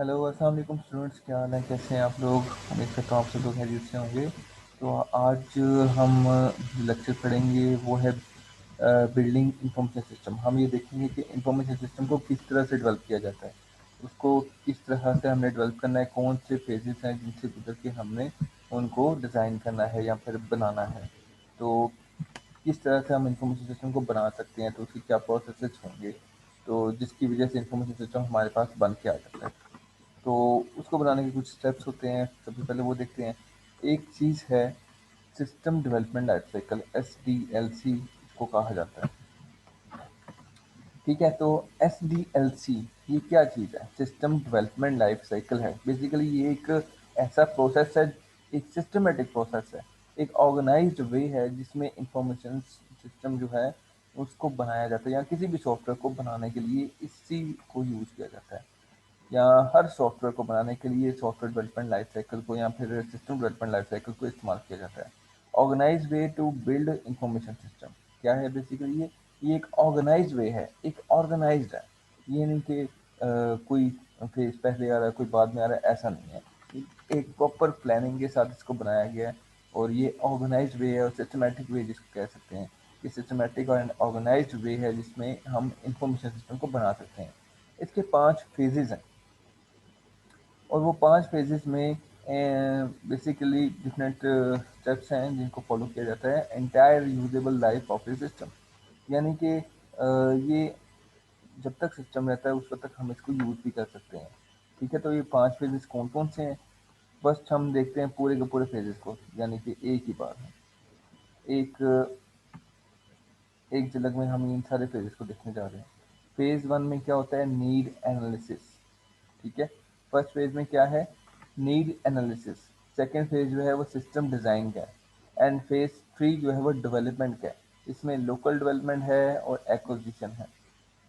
Hello अस्सलाम वालेकुम students, क्या हाल है? कैसे हैं आप लोग? उम्मीद करता हूँ आप सब लोग खैरियत से होंगे। तो आज हम जो लेक्चर पढ़ेंगे वो है बिल्डिंग इंफॉर्मेशन सिस्टम। हम ये देखेंगे कि इंफॉर्मेशन सिस्टम को किस तरह से डेवलप किया जाता है, उसको किस तरह से हमने डेवलप करना है, कौन से फेजेस हैं जिनसे गुजर के हमने उनको डिज़ाइन करना है या फिर बनाना है। तो किस तरह से हम इंफॉर्मेशन सिस्टम को बना सकते हैं, तो उसके क्या प्रोसेसेस होंगे, तो जिसकी वजह से इंफॉर्मेशन सिस्टम हमारे पास बन के आ जाता है। तो उसको बनाने के कुछ स्टेप्स होते हैं। सबसे पहले वो देखते हैं, एक चीज़ है system development life cycle, SDLC इसको कहा जाता है। ठीक है, तो SDLC ये क्या चीज़ है? सिस्टम डेवलपमेंट लाइफ साइकिल है। बेसिकली ये एक ऐसा प्रोसेस है, एक सिस्टमेटिक प्रोसेस है, एक ऑर्गेनाइज्ड वे है जिसमें इंफॉर्मेशन सिस्टम जो है उसको बनाया जाता है, या किसी भी सॉफ्टवेयर को बनाने के लिए इसी को यूज़ किया जाता है। या हर सॉफ्टवेयर को बनाने के लिए सॉफ्टवेयर डेवलपमेंट लाइफ साइकिल को या फिर सिस्टम डेवलपमेंट लाइफ साइकिल को इस्तेमाल किया जाता है। Organise way to build information system क्या है? बेसिकली ये एक ऑर्गेनाइज वे है, एक ऑर्गेनाइज्ड है। ये नहीं कि कोई फेज पहले आ रहा है कोई बाद में आ रहा है, ऐसा नहीं है। एक प्रॉपर प्लानिंग के साथ इसको बनाया गया है, और ये ऑर्गेनाइज वे है और सिस्टमेटिक वे जिसको कह सकते हैं। ये सिस्टमेटिक और ऑर्गेनाइज्ड वे है जिसमें हम इंफॉर्मेशन सिस्टम को बना सकते हैं। इसके 5 फेजेस हैं, और वो 5 फेजेस में बेसिकली डिफरेंट स्टेप्स हैं जिनको फॉलो किया जाता है entire usable life of A system. यानी कि ये जब तक सिस्टम रहता है उस वक्त तक हम इसको यूज़ भी कर सकते हैं। ठीक है, तो ये 5 फेजेस कौन कौन से हैं? फर्स्ट हम देखते हैं पूरे के पूरे फेजेस को, यानी कि एक ही बार है। एक एक झलक में हम इन सारे फेजेस को देखने जा रहे हैं। फेज 1 में क्या होता है? Need analysis. ठीक है, फर्स्ट फेज में क्या है? Need analysis. सेकेंड फेज जो है वो सिस्टम डिज़ाइन का है, एंड फेज 3 जो है वो डेवलपमेंट का है। इसमें लोकल डेवलपमेंट है और एक्विजिशन है।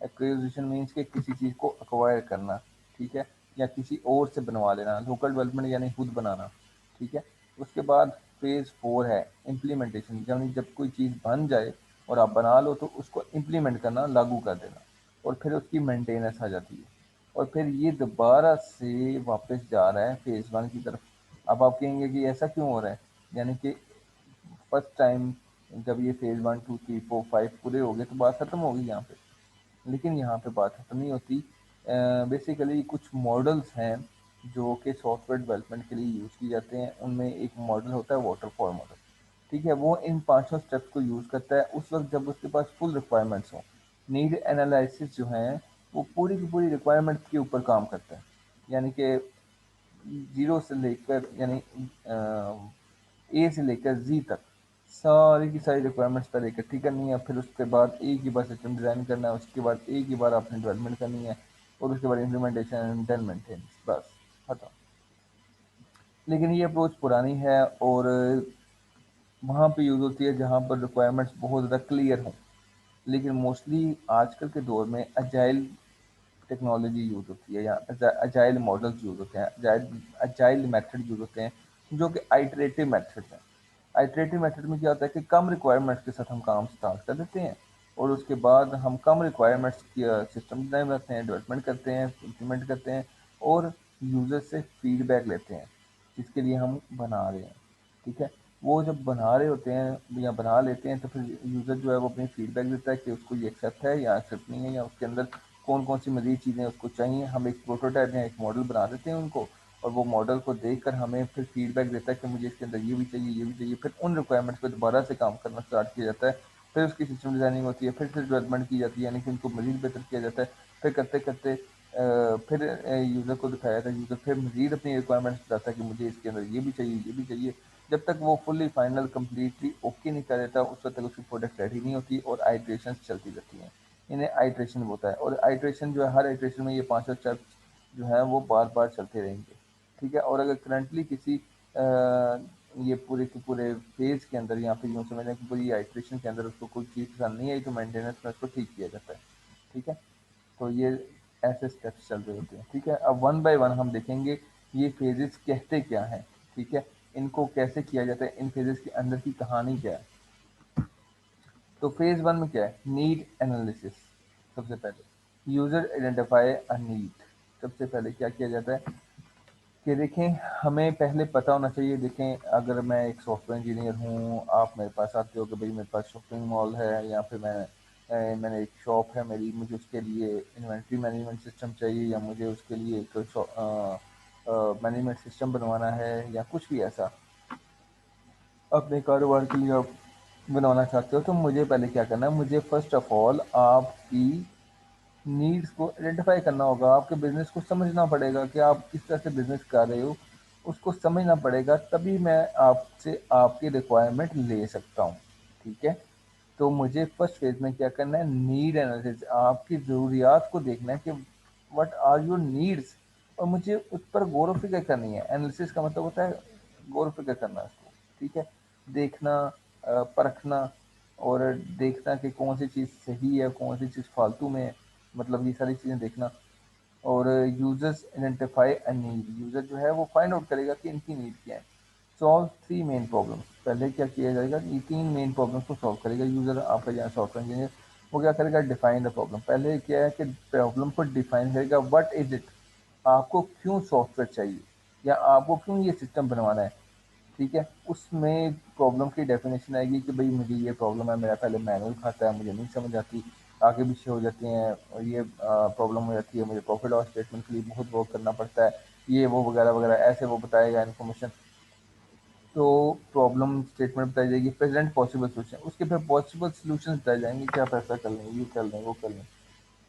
एक्विजिशन मीन्स कि किसी चीज़ को एक्वायर करना, ठीक है, या किसी और से बनवा लेना। लोकल डेवलपमेंट यानी खुद बनाना। ठीक है, उसके बाद फेज़ 4 है इम्प्लीमेंटेशन, यानी जब कोई चीज़ बन जाए और आप बना लो तो उसको इम्प्लीमेंट करना, लागू कर देना, और फिर उसकी मेंटेनेंस आ जाती है। और फिर ये दोबारा से वापस जा रहा है फेज़ 1 की तरफ। अब आप कहेंगे कि ऐसा क्यों हो रहा है? यानी कि फर्स्ट टाइम जब ये फेज़ 1 2 3 4 5 पूरे हो गए तो बात खत्म हो गई यहाँ पे। लेकिन यहाँ पे बात खत्म नहीं होती। बेसिकली कुछ मॉडल्स हैं जो कि सॉफ्टवेयर डेवलपमेंट के लिए यूज़ किए जाते हैं। उनमें एक मॉडल होता है वाटरफॉल मॉडल। ठीक है, वो इन पांचों स्टेप्स को यूज़ करता है उस वक्त जब उसके पास फुल रिक्वायरमेंट्स हों। नीड एनालिसिस जो है वो पूरी की पूरी रिक्वायरमेंट्स के ऊपर काम करता है। यानी कि जीरो से लेकर, यानी ए से लेकर जी तक सारी की सारी रिक्वायरमेंट्स पहले इकट्ठी करनी है। फिर उसके बाद एक ही बार सिस्टम डिज़ाइन करना है, उसके बाद एक ही बार आपने डेवलपमेंट करनी है, और उसके बाद इम्प्लीमेंटेशन एंड देन मेंटेनेंस, बस खत्म। लेकिन ये अप्रोच पुरानी है और वहाँ पे यूज़ होती है जहाँ पर रिक्वायरमेंट्स बहुत ज़्यादा क्लियर हों। लेकिन मोस्टली आजकल के दौर में अजाइल टेक्नोलॉजी यूज़ होती है, या अजाइल मॉडल्स यूज़ होते हैं, अजाइल अजाइल मेथड यूज़ होते हैं, जो कि आइटरेटिव मेथड्स हैं। आइटरेटिव मेथड में क्या होता है कि कम रिक्वायरमेंट्स के साथ हम काम स्टार्ट कर देते हैं, और उसके बाद हम कम रिक्वायरमेंट्स की सिस्टम डिज़ाइन करते हैं, डेवलपमेंट करते हैं, इम्प्लीमेंट करते हैं, और यूज़र से फीडबैक लेते हैं जिसके लिए हम बना रहे हैं। ठीक है, वो जब बना रहे होते हैं या बना लेते हैं तो फिर यूज़र जो है वो अपनी फीडबैक देता है कि उसको ये एक्सेप्ट है या एक्सेप्ट नहीं है, या उसके अंदर कौन कौन सी मज़ीद चीज़ें उसको चाहिए। हम एक प्रोटोटाइप या एक मॉडल बना देते हैं उनको, और वो मॉडल को देखकर हमें फिर फीडबैक देता है कि मुझे इसके अंदर ये भी चाहिए, ये भी चाहिए। फिर उन रिक्वायरमेंट्स पे दोबारा से काम करना स्टार्ट किया जाता है। फिर उसकी सिस्टम डिज़ाइनिंग होती है, फिर डेवलपमेंट की जाती है, यानी कि उनको मज़ीद बेहतर किया जाता है। फिर करते करते फिर यूज़र को दिखाया जाता है, यूज़र फिर मज़ीद अपनी रिक्वायरमेंट्स बताता है कि मुझे इसके अंदर ये भी चाहिए, ये भी चाहिए। जब तक वो फुल्ली फाइनल कम्प्लीटली ओके नहीं कर देता उस वक्त तक उसकी प्रोडक्ट रेडी नहीं होती, और आइट्रेशन चलती रहती हैं। इन्हें आइट्रेशन होता है, और आइट्रेशन जो है हर आइट्रेशन में ये पाँचों स्टेप्स जो हैं वो बार बार चलते रहेंगे। ठीक है, और अगर करंटली किसी ये पूरे के पूरे फेज के अंदर, या फिर यूँ समझ कि पूरी आइट्रेशन के अंदर उसको कोई चीज़ पसंद नहीं आई तो मेंटेनेंस में उसको ठीक किया जाता है। ठीक है, तो ये ऐसे स्टेप्स चल रहे होते हैं। ठीक है, अब वन बाय वन हम देखेंगे ये फेजेस कहते क्या हैं। ठीक है, इनको कैसे किया जाता है, इन फेजेस के अंदर की कहानी क्या है। तो फेज 1 में क्या है? Need analysis. सबसे पहले यूजर आइडेंटिफाई अ नीड। सबसे पहले क्या किया जाता है कि देखें, हमें पहले पता होना चाहिए। देखें, अगर मैं एक सॉफ्टवेयर इंजीनियर हूँ, आप मेरे पास आते हो कि भाई मेरे पास शॉपिंग मॉल है या फिर मैंने एक शॉप है मेरी, मुझे उसके लिए इन्वेंट्री मैनेजमेंट सिस्टम चाहिए या मुझे उसके लिए एक मैनेजमेंट सिस्टम बनवाना है या कुछ भी ऐसा अपने कारोबार के लिए आप बनवाना चाहते हो, तो मुझे पहले क्या करना है, मुझे फर्स्ट ऑफ ऑल आपकी नीड्स को आइडेंटिफाई करना होगा। आपके बिजनेस को समझना पड़ेगा कि आप किस तरह से बिजनेस कर रहे हो, उसको समझना पड़ेगा, तभी मैं आपसे आपकी रिक्वायरमेंट ले सकता हूँ। ठीक है, तो मुझे फर्स्ट फेज में क्या करना है, नीड एनालिसिस, आपकी ज़रूरियात को देखना है कि व्हाट आर योर नीड्स, और मुझे उस पर गौर व फिक्र करनी है। एनालिसिस का मतलब होता है गौर व फिक्र करना उसको। ठीक है, देखना, परखना और देखना कि कौन सी चीज़ सही है, कौन सी चीज़ फालतू में है, मतलब ये सारी चीज़ें देखना। और users identify a need, user जो है वो फाइंड आउट करेगा कि इनकी नीड क्या है। सॉल्व थ्री मेन प्रॉब्लम्स, पहले क्या किया जाएगा, ये तीन मेन प्रॉब्लम्स को सॉल्व करेगा यूज़र। आपका जहाँ सॉफ्टवेयर इंजीनियर, वो क्या करेगा, डिफाइन द प्रॉब्लम। पहले क्या है कि प्रॉब्लम को डिफाइन करेगा, व्हाट इज इट, आपको क्यों सॉफ्टवेयर चाहिए या आपको क्यों ये सिस्टम बनवाना है। ठीक है, उसमें प्रॉब्लम की डेफिनेशन आएगी कि भाई मुझे ये प्रॉब्लम है, मेरा पहले मैनुअल खाता है, मुझे नहीं समझ आती, आगे पीछे हो जाती हैं, और ये प्रॉब्लम हो जाती है, मुझे प्रॉफिट लॉस स्टेटमेंट के लिए बहुत वर्क करना पड़ता है, ये वो वगैरह वगैरह ऐसे वो बताएगा इन्फॉर्मेशन। तो प्रॉब्लम स्टेटमेंट बताई जाएगी, प्रेजेंट पॉसिबल सोल्यूशन, उसके फिर पॉसिबल सोल्यूशन बताए जाएंगे कि आप ऐसा कर लें, ये कर लें, वो कर लें।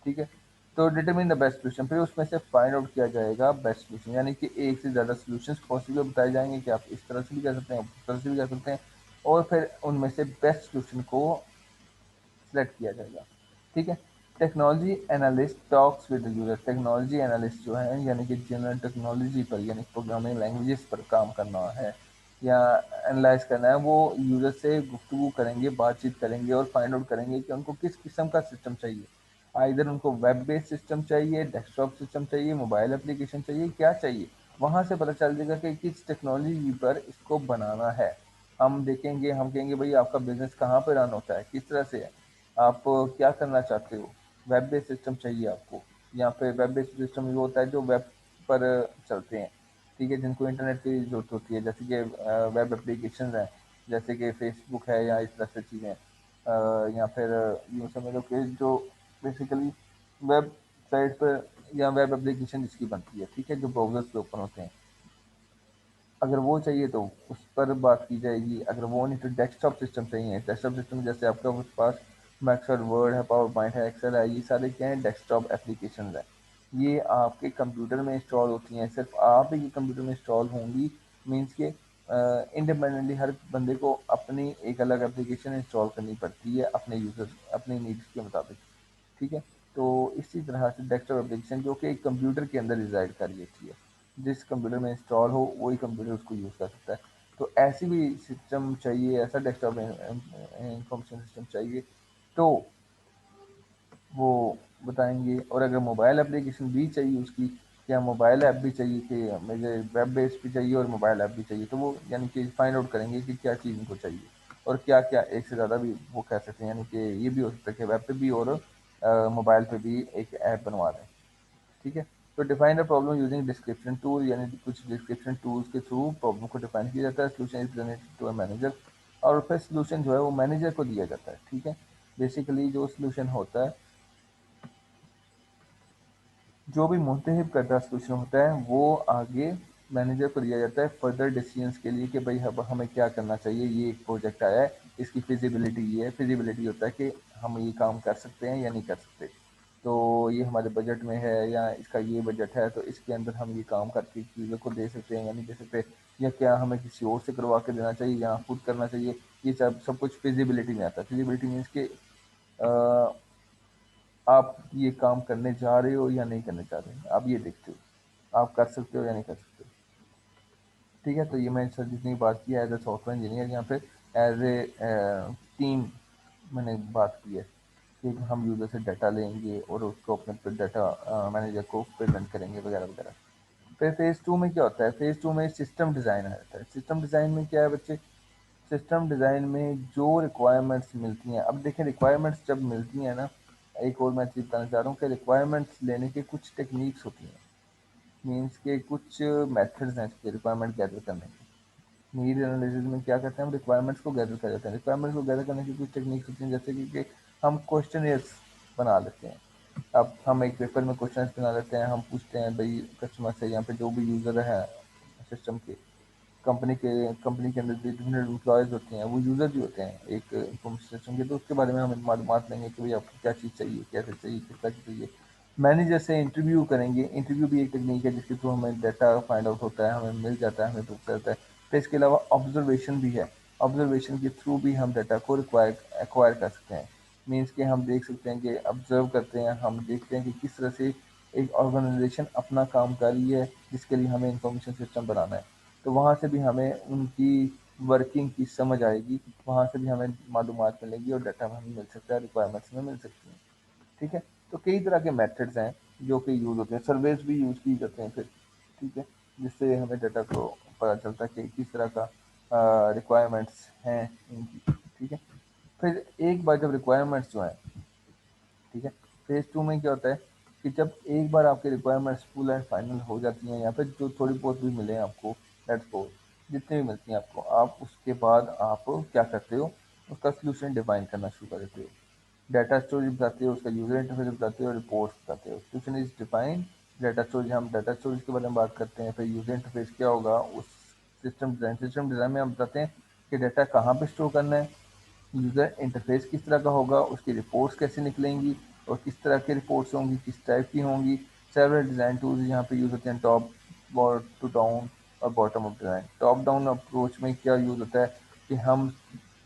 ठीक है, तो डिटरमिन द बेस्ट सोल्यूशन, फिर उसमें से फाइंड आउट किया जाएगा बेस्ट सोल्यूशन, यानी कि एक से ज़्यादा सोल्यूशंस पॉसिबल बताए जाएंगे कि आप इस तरह से भी कर सकते हैं, आप उस तरह से भी कर सकते हैं, और फिर उनमें से बेस्ट सोल्यूशन को सेलेक्ट किया जाएगा। ठीक है, technology analyst talks with user, technology analyst जो है यानी कि जनरल टेक्नोलॉजी पर यानी प्रोग्रामिंग लैंग्वेजेस पर काम करना है या एनालाइज करना है, वो यूजर से गुफ्तगू करेंगे, बातचीत करेंगे और फाइंड आउट करेंगे कि उनको किस किस्म का सिस्टम चाहिए। आइदर उनको वेब बेस्ड सिस्टम चाहिए, डेस्कटॉप सिस्टम चाहिए, मोबाइल एप्लीकेशन चाहिए, क्या चाहिए, वहाँ से पता चल जाएगा कि किस टेक्नोलॉजी पर इसको बनाना है। हम देखेंगे, हम कहेंगे भाई आपका बिजनेस कहाँ पर रन होता है, किस तरह से है, आप क्या करना चाहते हो, वेब बेस्ड सिस्टम चाहिए आपको, या फिर वेब बेस्ड सिस्टम ये होता है जो वेब पर चलते हैं। ठीक है, जिनको इंटरनेट की ज़रूरत होती है, जैसे कि वेब एप्लीकेशन हैं, जैसे कि फेसबुक है या इस तरह से चीज़ें, या फिर यूँ समझ लो कि जो बेसिकली वेब साइट पर या वेब एप्लीकेशन जिसकी बनती है, ठीक है, जो ब्राउज़र्स पे ओपन होते हैं, अगर वो चाहिए तो उस पर बात की जाएगी। अगर वो नहीं तो डेस्कटॉप सिस्टम चाहिए, डेस्कटॉप सिस्टम जैसे आपका पास माइक्रोसॉफ्ट वर्ड है, पावर पॉइंट है, एक्सेल है, ये सारे क्या हैं, डेस्कटॉप एप्लीकेशन है। ये आपके कंप्यूटर में इंस्टॉल होती हैं, सिर्फ आप ही के कंप्यूटर में इंस्टॉल होंगी। मीन्स के इंडिपेंडेंटली हर बंदे को अपनी एक अलग एप्लीकेशन इंस्टॉल करनी पड़ती है अपने यूजर अपने नीड्स के मुताबिक। ठीक है, तो इसी तरह से डेस्कटॉप एप्लीकेशन जो कि एक कंप्यूटर के अंदर रिजाइड कर लेती है, जिस कंप्यूटर में इंस्टॉल हो वही कंप्यूटर उसको यूज़ कर सकता है। तो ऐसी भी सिस्टम चाहिए, ऐसा डेस्कटॉप इंफॉर्मेशन सिस्टम चाहिए तो वो बताएंगे। और अगर मोबाइल एप्लीकेशन भी चाहिए उसकी, या मोबाइल ऐप भी चाहिए कि मुझे वेब बेस्ड भी चाहिए और मोबाइल ऐप भी चाहिए, तो वो यानी कि फाइंड आउट करेंगे कि क्या चीज़ इनको चाहिए और क्या क्या, एक से ज़्यादा भी वो कह सकते हैं, यानी कि ये भी हो सकता है कि वेब पे भी और मोबाइल पे भी एक ऐप बनवा दें। ठीक है, तो define the problem using description tool, यानी कि कुछ डिस्क्रिप्शन टूल्स के थ्रू प्रॉब्लम को डिफाइन किया जाता है। Solution is presented to a manager, और फिर सोल्यूशन जो है वो मैनेजर को दिया जाता है। ठीक है, बेसिकली जो सोल्यूशन होता है, जो भी मुंतहिब करता सोल्यूशन होता है, वो आगे मैनेजर को दिया जाता है फर्दर डिसीजंस के लिए कि भाई अब हमें क्या करना चाहिए, ये एक प्रोजेक्ट आया है, इसकी फिजिबिलिटी ये है। फिजिबिलिटी होता है कि हम ये काम कर सकते हैं या नहीं कर सकते, तो ये हमारे बजट में है या इसका ये बजट है, तो इसके अंदर हम ये काम करके चीज़ों को दे सकते हैं या नहीं दे सकते, या क्या हमें किसी और से करवा के देना चाहिए या खुद करना चाहिए। ये सब कुछ फिजिबिलिटी में आता है। फिजिबिलिटी मीन्स कि आप ये काम करने जा रहे हो या नहीं करने जा रहे हो, आप ये देखते हो आप कर सकते हो या नहीं कर सकते हो। ठीक है, तो ये मैंने सर जितनी बात की एज ए सॉफ्टवेयर इंजीनियर, यहाँ पे एज ए टीम मैंने बात की है कि हम यूज़र से डाटा लेंगे और उसको अपने डाटा मैनेजर को प्रेजेंट करेंगे वगैरह वगैरह। फिर फेज़ टू में क्या होता है, फेज़ टू में सिस्टम डिज़ाइन आ जाता है। सिस्टम डिज़ाइन में क्या है बच्चे, सिस्टम डिज़ाइन में जो रिक्वायरमेंट्स मिलती हैं, अब देखें रिक्वायरमेंट्स जब मिलती हैं ना, एक और मैं चीज़ बताना चाह रहा हूँ कि रिक्वायरमेंट्स लेने के कुछ टेक्निक्स होती हैं। मीन्स के कुछ मेथड्स हैं इसके रिक्वायरमेंट गैदर करने के। नीड एनालिसिस में क्या करते हैं, हम रिक्वायरमेंट्स को गैदर कर लेते हैं। रिक्वायरमेंट्स को गैदर करने की कुछ टेक्निक्स होती हैं, जैसे कि हम क्वेश्चनियर्स बना लेते हैं। अब हम एक पेपर में क्वेश्चन बना लेते हैं, हम पूछते हैं भाई कस्टमर से, यहाँ पे जो भी यूज़र है सिस्टम के, कंपनी के अंदर डिफरेंट एम्प्लॉयज़ होते हैं, वो यूज़र भी होते हैं एक इंफॉर्मेशन सिस्टम के, तो उसके बारे में हम मालूमात लेंगे कि भाई आपको क्या चीज़ चाहिए, कैसे चाहिए, कितना चीज़ चाहिए। मैनेजर से इंटरव्यू करेंगे, इंटरव्यू भी एक टेक्निक है जिसके थ्रू हमें डाटा फाइंड आउट होता है, हमें मिल जाता है, हमें पता चलता है। फिर इसके अलावा ऑब्जर्वेशन भी है, ऑब्जर्वेशन के थ्रू भी हम डाटा को एक्वायर कर सकते हैं। मीन्स कि हम देख सकते हैं कि ऑब्जर्व करते हैं, हम देखते हैं कि किस तरह से एक ऑर्गेनाइजेशन अपना काम कर रही है जिसके लिए हमें इंफॉर्मेशन सिस्टम बनाना है। तो वहाँ से भी हमें उनकी वर्किंग की समझ आएगी, वहाँ से भी हमें मालूमात मिलेगी और डाटा हमें मिल सकता है, रिक्वायरमेंट्स में मिल सकती हैं। ठीक है, तो कई तरह के मेथड्स हैं जो कि यूज़ होते हैं, सर्वेज भी यूज़ की जाते हैं फिर। ठीक है, जिससे हमें डाटा को पता चलता है कि किस तरह का रिक्वायरमेंट्स हैं इनकी। ठीक है, फिर एक बार जब रिक्वायरमेंट्स जो हैं, ठीक है, फेज़ 2 में क्या होता है कि जब एक बार आपकी रिक्वायरमेंट्स फुल एंड फाइनल हो जाती हैं, या फिर जो थोड़ी बहुत भी मिले आपको, लेट्स सपोज जितनी भी मिलती हैं आपको, आप उसके बाद आप क्या करते हो, उसका सॉल्यूशन डिफाइन करना शुरू कर देते हो। डाटा स्टोरेज बताते हो, उसका यूजर इंटरफेस बताते हो, रिपोर्ट्स बताते हो। Solution is define, data storage, हम डाटा स्टोरेज के बारे में बात करते हैं। फिर यूजर इंटरफेस क्या होगा, उस सिस्टम डिज़ाइन में हम बताते हैं कि डाटा कहाँ पे स्टोर करना है, यूज़र इंटरफेस किस तरह का होगा, उसकी रिपोर्ट्स कैसे निकलेंगी और किस तरह की रिपोर्ट्स होंगी, किस टाइप की होंगी। सेवरल डिज़ाइन टूल्स यहाँ पे यूज़ होते हैं, टॉप टू डाउन और bottom up design. Top down approach में क्या यूज़ होता है कि हम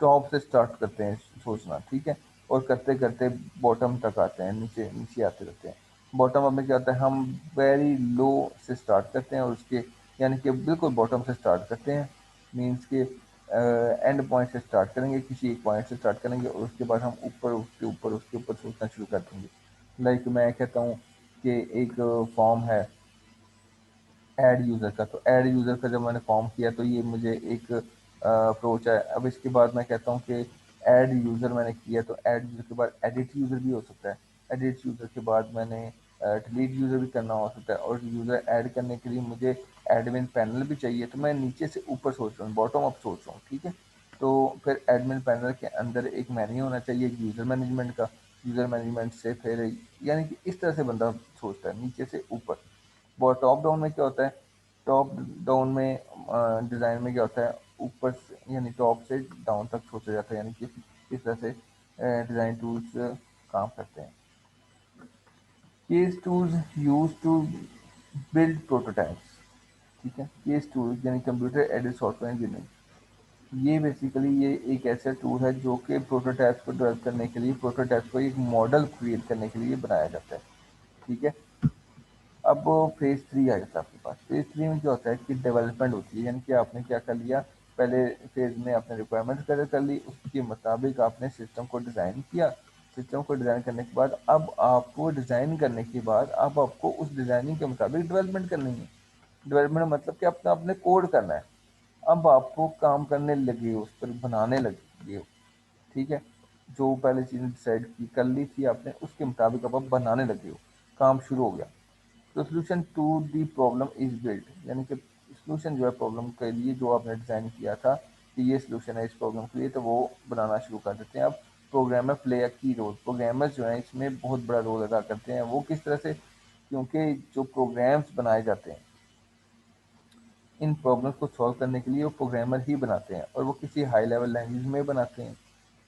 टॉप से स्टार्ट करते हैं सोचना, ठीक है, और करते करते बॉटम तक आते हैं, नीचे नीचे आते रहते हैं। बॉटम अप में क्या होता है, हम वेरी लो से स्टार्ट करते हैं और उसके यानी कि बिल्कुल बॉटम से स्टार्ट करते हैं। मीन्स के एंड पॉइंट से स्टार्ट करेंगे, किसी एक पॉइंट से स्टार्ट करेंगे और उसके बाद हम ऊपर उसके ऊपर सोचना शुरू कर देंगे। लाइक मैं कहता हूँ कि एक फॉर्म है ऐड यूज़र का, तो ऐड यूज़र का जब मैंने फॉर्म किया तो ये मुझे एक अप्रोच है। अब इसके बाद मैं कहता हूँ कि ऐड यूज़र मैंने किया, तो ऐड यूज़र के बाद एडिट यूज़र भी हो सकता है। एडिट यूज़र के बाद मैंने डिलीट यूज़र भी करना हो सकता है, और यूज़र ऐड करने के लिए मुझे एडमिन पैनल भी चाहिए। तो मैं नीचे से ऊपर सोच रहा हूँ, बॉटम अप सोच रहा हूँ। ठीक है, तो फिर एडमिन पैनल के अंदर एक मेन्यू होना चाहिए, एक यूज़र मैनेजमेंट का। यूज़र मैनेजमेंट से फिर यानी कि इस तरह से बंदा सोचता है, नीचे से ऊपर। वो टॉप डाउन में क्या होता है, टॉप डाउन में डिज़ाइन में क्या होता है, ऊपर से यानी टॉप से डाउन तक सोचा जाता है, यानी कि इस तरह से डिज़ाइन टूल्स काम करते हैं। Case tools use to build prototypes. ठीक है, केस टूल्स यानी कंप्यूटर एडेड सॉफ्टवेयर इंजीनियरिंग, ये बेसिकली ये एक ऐसा टूल है जो कि प्रोटोटाइप्स को डेवलप करने के लिए, प्रोटोटाइप्स को एक मॉडल क्रिएट करने के लिए बनाया जाता है। ठीक है, अब फेज़ 3 आ जाता है आपके पास। फेज़ 3 में क्या होता है कि डेवलपमेंट होती है, यानी कि आपने क्या कर लिया, पहले फेज़ में आपने रिक्वायरमेंट कलर कर ली, उसके मुताबिक आपने सिस्टम को डिज़ाइन किया। सिस्टम को डिज़ाइन करने के बाद अब आपको डिज़ाइन करने के बाद अब आपको उस डिज़ाइनिंग के मुताबिक डेवलपमेंट करनी है। डेवलपमेंट मतलब कि अपना आपने कोड करना है। अब आपको काम करने लगे हो, उस पर बनाने लगे हो। ठीक है, जो पहले चीज़ डिसाइड की कर ली थी आपने, उसके मुताबिक अब आप बनाने लगे हो, काम शुरू हो गया। तो solution to the problem is built, यानी कि सॉल्यूशन जो है प्रॉब्लम के लिए जो आपने डिज़ाइन किया था कि ये सॉल्यूशन है इस प्रॉब्लम के लिए, तो वो बनाना शुरू कर देते हैं। अब प्रोग्रामर प्ले अ की रोल, प्रोग्रामर्स जो हैं इसमें बहुत बड़ा रोल अदा करते हैं। वो किस तरह से, क्योंकि जो प्रोग्राम्स बनाए जाते हैं इन प्रॉब्लम्स को सॉल्व करने के लिए वो प्रोग्रामर ही बनाते हैं, और वो किसी हाई लेवल लैंग्वेज में बनाते हैं।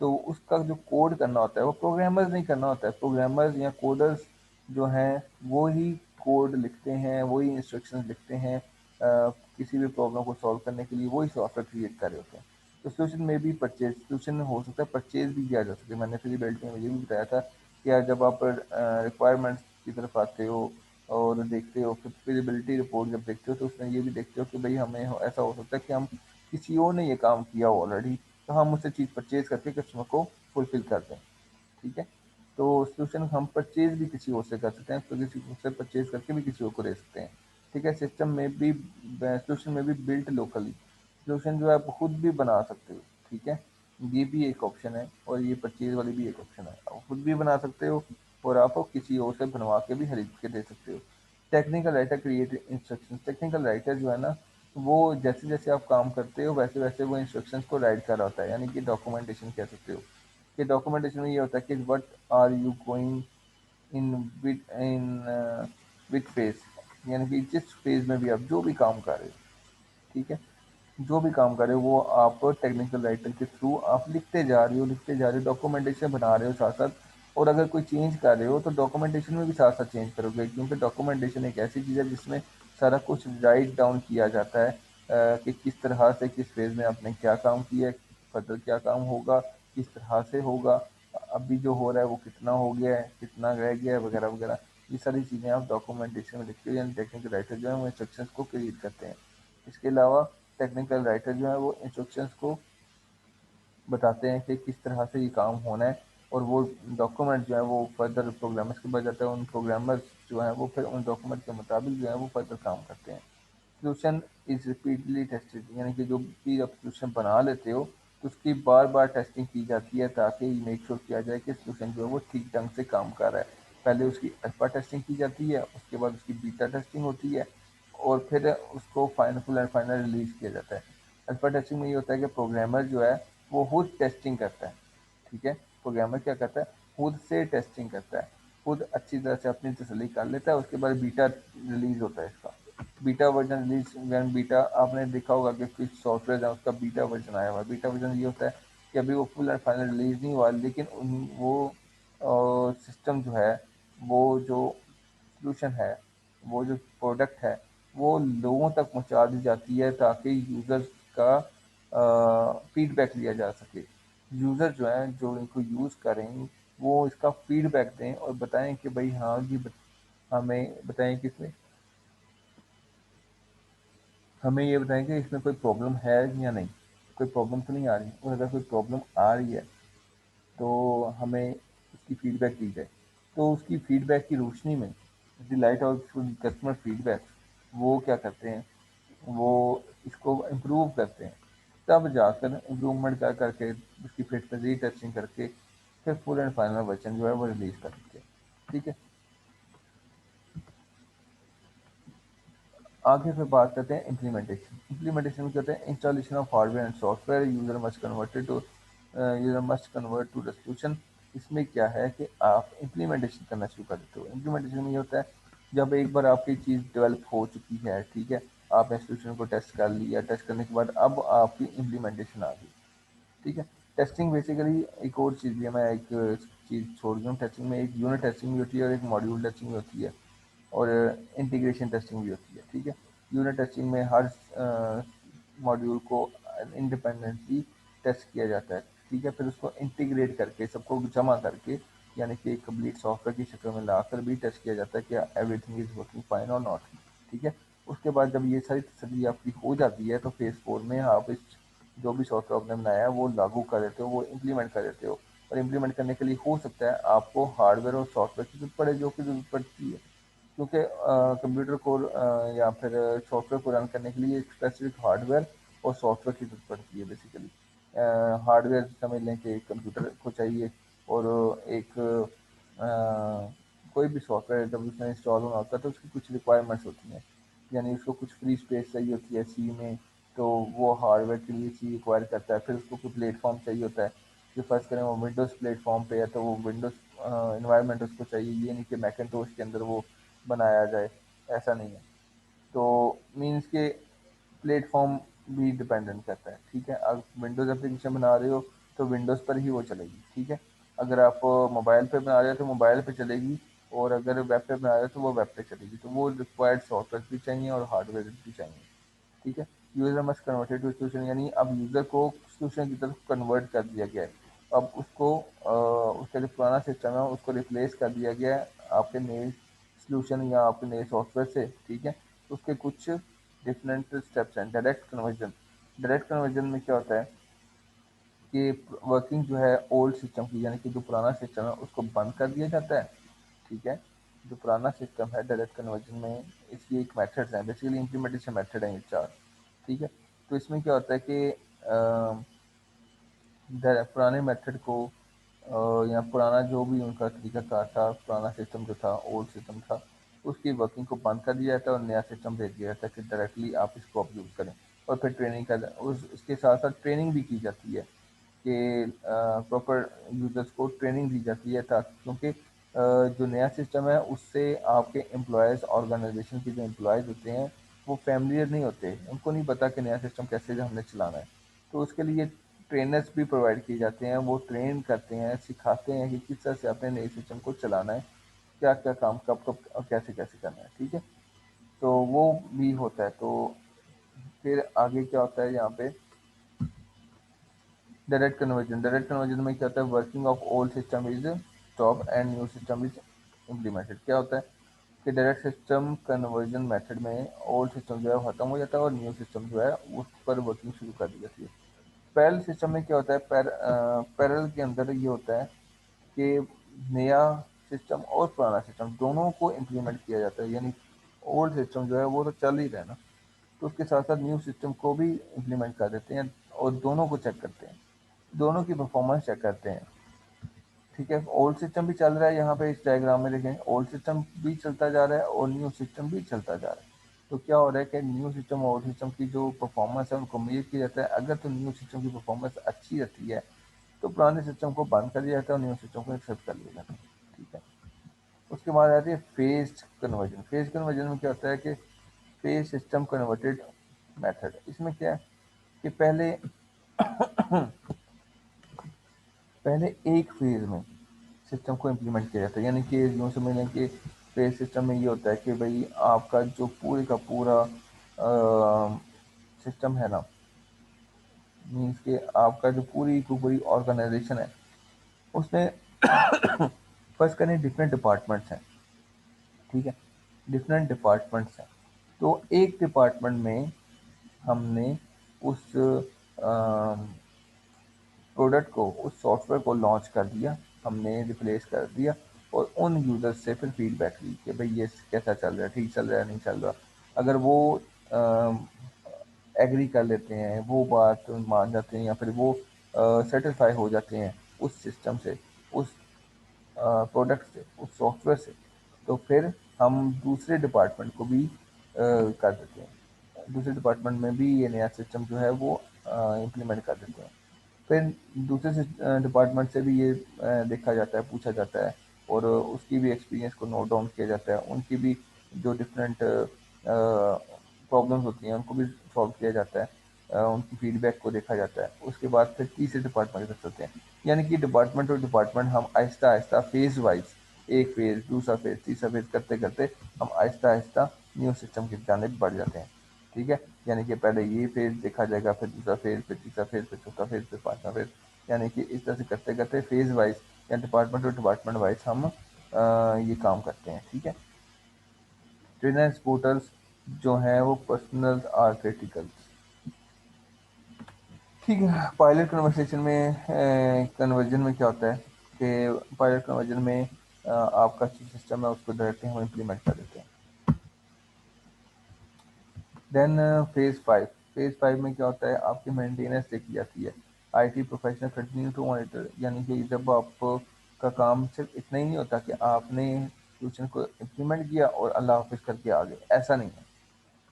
तो उसका जो कोड करना होता है वो प्रोग्रामर्स नहीं करना होता है, प्रोग्रामर्स या कोडर्स जो हैं वो ही कोड लिखते हैं, वही इंस्ट्रक्शंस लिखते हैं, किसी भी प्रॉब्लम को सॉल्व करने के लिए वही सॉफ्टवेयर क्रिएट कर रहे होते हैं। तो सॉल्यूशन में भी परचेज, सॉल्यूशन हो सकता है परचेज भी किया जा सकता है। मैंने फ्री बेल्ट में ये भी बताया था कि यार जब आप रिक्वायरमेंट्स की तरफ आते हो और देखते हो, फिर फिजिबिलिटी रिपोर्ट जब देखते हो तो उसमें ये भी देखते हो कि भाई हमें ऐसा हो सकता है कि हम किसी और ने ये काम किया हो ऑलरेडी, तो हम उससे चीज़ परचेज करके कस्टमर को फुलफिल कर दें। ठीक है, तो सॉल्यूशन हम परचेज भी किसी और से कर सकते हैं, तो किसी से परचेज करके भी किसी और को दे सकते हैं। ठीक है, सिस्टम में भी सॉल्यूशन में भी बिल्ट लोकली, सॉल्यूशन जो है आप खुद भी बना सकते हो। ठीक है, ये भी एक ऑप्शन है और ये परचेज वाली भी एक ऑप्शन है। आप खुद भी बना सकते हो और आप किसी और से बनवा के भी खरीद के दे सकते हो। Technical writer create instructions. Technical writer जो है ना, वो जैसे जैसे आप काम करते हो वैसे वैसे वो इंस्ट्रक्शंस को राइट कर रहा होता है, यानी कि डॉक्यूमेंटेशन कह सकते हो। कि डॉक्यूमेंटेशन में ये होता है कि what are you going in with phase, यानी कि जिस फेज में भी आप जो भी काम कर रहे हो, ठीक है, जो भी काम कर रहे हो वो आप टेक्निकल राइटर के थ्रू आप लिखते जा रहे हो डॉक्यूमेंटेशन बना रहे हो साथ साथ। और अगर कोई चेंज कर रहे हो तो डॉक्यूमेंटेशन में भी साथ साथ चेंज करोगे, क्योंकि डॉक्यूमेंटेशन एक ऐसी चीज़ है जिसमें सारा कुछ राइट डाउन किया जाता है, कि किस तरह से किस फेज में आपने क्या काम किया है, फर्दर क्या काम होगा, किस तरह से होगा, अभी जो हो रहा है वो कितना हो गया है, कितना रह गया है, वगैरह वगैरह। ये सारी चीज़ें आप डॉक्यूमेंटेशन में लिखते हो, यानी टेक्निकल राइटर जो है वो इंस्ट्रक्शंस को क्रिएट करते हैं। इसके अलावा टेक्निकल राइटर जो है वो इंस्ट्रक्शंस को बताते हैं कि किस तरह से ये काम होना है, और वो डॉक्यूमेंट जो है वो फर्दर प्रोग्रामर्स के पास जाता है। उन प्रोग्रामर्स जो है वो फिर उन डॉक्यूमेंट के मुताबिक जो है वो फर्दर काम करते हैं। सॉल्यूशन इज रिपीटडली टेस्टेड, यानी कि जो भी आप सॉल्यूशन बना लेते हो तो उसकी बार बार टेस्टिंग की जाती है, ताकि मेक श्योर किया जाए कि सॉल्यूशन जो है वो ठीक ढंग से काम कर रहा है। पहले उसकी अल्फा टेस्टिंग की जाती है, उसके बाद उसकी बीटा टेस्टिंग होती है, और फिर उसको फुल एंड फाइनल रिलीज किया जाता है। अल्फा टेस्टिंग में ये होता है कि प्रोग्रामर जो है वो खुद टेस्टिंग करता है, ठीक है। प्रोग्रामर क्या करता है, खुद से टेस्टिंग करता है, खुद अच्छी तरह से अपनी तसल्ली कर लेता है। उसके बाद बीटा रिलीज होता है इसका। बीटा वर्जन रिलीज, वैन बीटा आपने देखा होगा कि कुछ सॉफ्टवेयर है उसका बीटा वर्जन आया हुआ है। बीटा वर्जन ये होता है कि अभी वो फुल एंड फाइनल रिलीज नहीं हुआ, लेकिन वो सिस्टम जो है, वो जो सॉल्यूशन है, वो जो प्रोडक्ट है, वो लोगों तक पहुंचा दी जाती है ताकि यूज़र्स का फीडबैक लिया जा सके। यूज़र जो हैं जो इनको यूज़ करें वो इसका फीडबैक दें और बताएं कि भाई हाँ जी, हमें बताएं कि इसमें, हमें ये बताएं कि इसमें कोई प्रॉब्लम है या नहीं, कोई प्रॉब्लम तो नहीं आ रही, और अगर कोई प्रॉब्लम आ रही है तो हमें उसकी फीडबैक दी जाए। तो उसकी फीडबैक की रोशनी में डिलाइट और कस्टमर फीडबैक वो क्या करते हैं, वो इसको इम्प्रूव करते हैं। तब जाकर इम्प्रूवमेंट कर करके उसकी फिर से रीटेस्टिंग करके फिर फुल एंड फाइनल वर्जन जो है वो रिलीज कर देते हैं, ठीक है। आगे फिर बात करते हैं इम्प्लीमेंटेशन। इम्प्लीमेंटेशन में कहते हैं installation of hardware and software, user must convert to the solution. इसमें क्या है कि आप इम्प्लीमेंटेशन करना शुरू कर देते हो। इम्प्लीमेंटेशन में ये होता है जब एक बार आपकी चीज़ डेवलप हो चुकी है, ठीक है, आपने सॉल्यूशन को टेस्ट कर लिया, टेस्ट करने के बाद अब आपकी इम्प्लीमेंटेशन आ गई, ठीक है। टेस्टिंग बेसिकली एक और चीज़ भी है, मैं एक चीज़ छोड़ गया हूँ। टेस्टिंग में एक यूनिट टेस्टिंग भी होती है और एक मॉड्यूल टेस्टिंग भी होती है, और इंटीग्रेशन टेस्टिंग भी होती है, ठीक है। यूनिट टेस्टिंग में हर मॉड्यूल को इंडिपेंडेंटली टेस्ट किया जाता है, ठीक है, फिर उसको इंटीग्रेट करके सबको जमा करके, यानी कि एक कंप्लीट सॉफ्टवेयर की शक्ल में लाकर भी टेस्ट किया जाता है कि एवरीथिंग इज वर्किंग फाइन और नॉट, ठीक है। उसके बाद जब ये सारी तसल्ली आपकी हो जाती है तो फेज़ 4 में आप इस जो भी सॉफ्टवेयर आपने बनाया है वो लागू कर देते हो, वो इम्प्लीमेंट कर देते हो। और इम्प्लीमेंट करने के लिए हो सकता है आपको हार्डवेयर और सॉफ्टवेयर की ज़रूरत पड़े, जो कि ज़रूरत पड़ती है, क्योंकि कंप्यूटर को या फिर सॉफ्टवेयर को रन करने के लिए एक स्पेसिफिक हार्डवेयर और सॉफ्टवेयर की ज़रूरत पड़ती है बेसिकली। हार्डवेयर समझ लें कि कंप्यूटर को चाहिए, और एक कोई भी सॉफ्टवेयर जब उसमें इंस्टॉल होना होता है तो उसकी कुछ रिक्वायरमेंट्स होती हैं, यानी उसको कुछ फ्री स्पेस चाहिए होती है सी में, तो वो हार्डवेयर के लिए सी रिक्वायर करता है। फिर उसको कोई प्लेटफॉर्म चाहिए होता है, जो फर्स्ट करें वो विंडोज़ प्लेटफॉर्म पे है तो वो विंडोज़ इन्वायरमेंट उसको चाहिए, ये नहीं कि मैकिन्टोश के अंदर वो बनाया जाए, ऐसा नहीं है। तो मीन्स के प्लेटफॉर्म भी डिपेंडेंट करता है, ठीक है। आप विंडोज़ एप्लीकेशन बना रहे हो तो विंडोज़ पर ही वो चलेगी, ठीक है। अगर आप मोबाइल पे बना रहे हो तो मोबाइल पे चलेगी, और अगर वेब पे बना रहे हो तो वो वेब पे चलेगी। तो वो रिक्वायर्ड सॉफ्टवेयर भी चाहिए और हार्डवेयर भी चाहिए, ठीक है। User must converted to solution, यानी अब यूज़र को सॉल्यूशन की तरफ कन्वर्ट कर दिया गया है। अब उसको उसका जो पुराना सिस्टम है उसको रिप्लेस कर दिया गया है आपके नए सॉल्यूशन या आपके नए सॉफ्टवेयर से, ठीक है। उसके कुछ डिफरेंट स्टेप्स हैं। डायरेक्ट कन्वर्जन, डायरेक्ट कन्वर्जन में क्या होता है कि वर्किंग जो है ओल्ड सिस्टम की, यानी कि जो पुराना सिस्टम है उसको बंद कर दिया जाता है, ठीक है। जो पुराना सिस्टम है डायरेक्ट कन्वर्जन में इसकी एक मेथड्स हैं, बेसिकली इम्प्लीमेंटेशन मेथड हैं ये चार, ठीक है। तो इसमें क्या होता है कि पुराने मेथड को या पुराना जो भी उनका तरीकाकार था, पुराना सिस्टम जो था, ओल्ड सिस्टम था, उसकी वर्किंग को बंद कर दिया जाता है और नया सिस्टम भेज दिया जाता है कि डायरेक्टली आप इसको अब यूज़ करें। और फिर ट्रेनिंग का उसके साथ साथ ट्रेनिंग भी की जाती है कि प्रॉपर यूज़र्स को ट्रेनिंग दी जाती है, ताकि क्योंकि जो नया सिस्टम है उससे आपके एम्प्लॉयज़ ऑर्गेनाइजेशन के जो एम्प्लॉयज़ होते हैं वो फैमिलियर नहीं होते, उनको नहीं पता कि नया सिस्टम कैसे हमने चलाना है। तो उसके लिए ट्रेनर्स भी प्रोवाइड किए जाते हैं, वो ट्रेन करते हैं, सिखाते हैं कि किस तरह से अपने नए सिस्टम को चलाना है, क्या क्या काम कब कब और कैसे कैसे करना है। ठीक है, तो वो भी होता है। तो फिर आगे क्या होता है यहाँ पे, डायरेक्ट कन्वर्जन में क्या होता है, working of old system is stop and new system is implemented. क्या होता है कि डायरेक्ट सिस्टम कन्वर्जन मेथड में ओल्ड सिस्टम जो है खत्म हो जाता है और न्यू सिस्टम जो है उस पर वर्किंग शुरू कर दी जाती है। पैरेलल सिस्टम में क्या होता है, पैरेलल के अंदर ये होता है कि नया सिस्टम और पुराना सिस्टम दोनों को इम्प्लीमेंट किया जाता है, यानी ओल्ड सिस्टम जो है वो तो चल ही रहा है ना, तो उसके साथ साथ न्यू सिस्टम को भी इम्प्लीमेंट कर देते हैं और दोनों को चेक करते हैं, दोनों की परफॉर्मेंस चेक करते हैं। ठीक है, ओल्ड सिस्टम भी चल रहा है, यहाँ पे इस डायग्राम में देखें ओल्ड सिस्टम भी चलता जा रहा है और न्यू सिस्टम भी चलता जा रहा है। तो क्या हो रहा है कि न्यू सिस्टम और ओल्ड सिस्टम की जो परफॉर्मेंस है उनको मेजर किया जाता है। अगर तो न्यू सिस्टम की परफॉर्मेंस अच्छी रहती है तो पुराने सिस्टम को बंद कर दिया जाता है और न्यू सिस्टम को एक्सेप्ट कर लिया जाता है। ठीक है, उसके बाद आती है फेज्ड कन्वर्जन। फेज कन्वर्जन में क्या होता है कि फेज सिस्टम कन्वर्टेड मेथड। इसमें क्या है कि पहले एक फेज में सिस्टम को इम्प्लीमेंट किया जाता है, यानी कि यूँ समझ कि फेज सिस्टम में ये होता है कि भाई आपका जो पूरे का पूरा सिस्टम है ना, मीन्स कि आपका जो पूरी की पूरी ऑर्गेनाइजेशन है उसमें फर्स्ट करें डिफरेंट डिपार्टमेंट्स हैं। ठीक है, डिफरेंट डिपार्टमेंट्स हैं, तो एक डिपार्टमेंट में हमने उस प्रोडक्ट को, उस सॉफ्टवेयर को लॉन्च कर दिया, हमने रिप्लेस कर दिया और उन यूज़र से फिर फीडबैक ली कि भाई ये कैसा चल रहा है, ठीक चल रहा है, नहीं चल रहा। अगर वो एग्री कर लेते हैं, वो बात मान जाते हैं या फिर वो सेटिस्फाई हो जाते हैं उस सिस्टम से, उस प्रोडक्ट से, उस सॉफ्टवेयर से, तो फिर हम दूसरे डिपार्टमेंट को भी कर देते हैं, दूसरे डिपार्टमेंट में भी ये नया सिस्टम जो है वो इम्प्लीमेंट कर देते हैं। फिर दूसरे से डिपार्टमेंट से भी ये देखा जाता है, पूछा जाता है और उसकी भी एक्सपीरियंस को नोट डाउन किया जाता है, उनकी भी जो डिफरेंट प्रॉब्लम्स होती हैं उनको भी सॉल्व किया जाता है, उनकी फीडबैक को देखा जाता है। उसके बाद फिर तीसरे डिपार्टमेंट के चलते हैं, यानी कि डिपार्टमेंट टू डिपार्टमेंट हम आहिस्ता आहिस्ता फेज वाइज, एक फेज, दूसरा फेज, तीसरा फेज करते करते हम आहिस्ता आहिस्ता न्यू सिस्टम की जानिब बढ़ जाते हैं। ठीक है, यानी कि पहले ये फेज देखा जाएगा, फिर दूसरा फेज, फिर तीसरा फेज, फिर चौथा फेज, फिर पांचवा फेज, यानी कि इस तरह से करते करते फेज वाइज या डिपार्टमेंट टू डिपार्टमेंट वाइज हम ये काम करते हैं। ठीक है, ट्रेनर्स पोर्टल्स जो हैं वो पर्सनल आर क्रिटिकल। ठीक है, पायलट कन्वर्सेशन में कन्वर्जन में क्या होता है कि पायलट कन्वर्जन में आपका जो सिस्टम है उसको डायरेक्टली हम इम्प्लीमेंट कर देते हैं। देन फेज 5 में क्या होता है, आपकी मेंटेनेंस देखी जाती है। IT professional continue to monitor, यानी कि जब आपका काम सिर्फ इतना ही नहीं होता कि आपने सोल्यूशन को इम्प्लीमेंट किया और अल्लाह हाफिज करके आ गए, ऐसा नहीं है।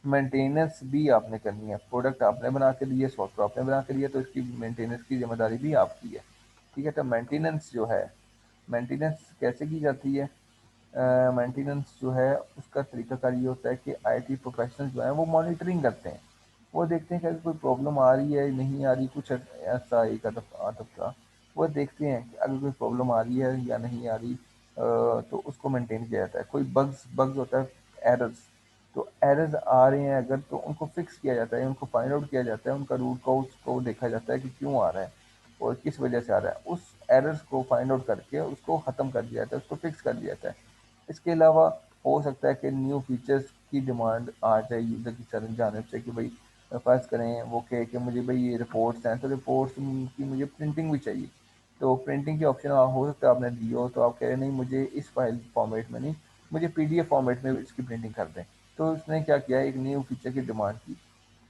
मेंटेनेंस भी आपने करनी है, प्रोडक्ट आपने बना के लिए, सॉफ्टवेयर आपने बना के लिए, तो इसकी मेंटेनेंस की जिम्मेदारी भी आपकी है। ठीक है, तो मेंटेनेंस जो है, मेंटेनेंस कैसे की जाती है, मेंटेनेंस जो है उसका तरीकाकार ये होता है कि आईटी प्रोफेशनल जो है वो मॉनिटरिंग करते हैं, वो देखते हैं कि अगर कोई प्रॉब्लम आ रही है नहीं आ रही, कुछ ऐसा एक अदब का, वो देखते हैं कि अगर कोई प्रॉब्लम आ रही है या नहीं आ रही, तो उसको मेंटेन किया जाता है। कोई बग्स बग्स होता है, एरर्स, तो एरर्स आ रहे हैं अगर, तो उनको फिक्स किया जाता है, उनको फाइंड आउट किया जाता है, उनका रूट कॉज को देखा जाता है कि क्यों आ रहा है और किस वजह से आ रहा है, उस एरर्स को फाइंड आउट करके उसको ख़त्म कर दिया जाता है, उसको फिक्स कर दिया जाता है। इसके अलावा हो सकता है कि न्यू फीचर्स की डिमांड आ जाए यूज़र की तरफ जाने से कि भाई फ़र्ज़ करें वो कहे कि मुझे भाई ये रिपोर्ट्स हैं, तो रिपोर्ट्स की मुझे प्रिंटिंग भी चाहिए, तो प्रिंटिंग की ऑप्शन हो सकता है आपने दी हो, तो आप कह रहे हैं नहीं मुझे इस फाइल फॉर्मेट में नहीं, मुझे पीडीएफ फॉर्मेट में इसकी प्रिंटिंग कर दें। तो उसने क्या किया, एक न्यू फीचर की डिमांड की,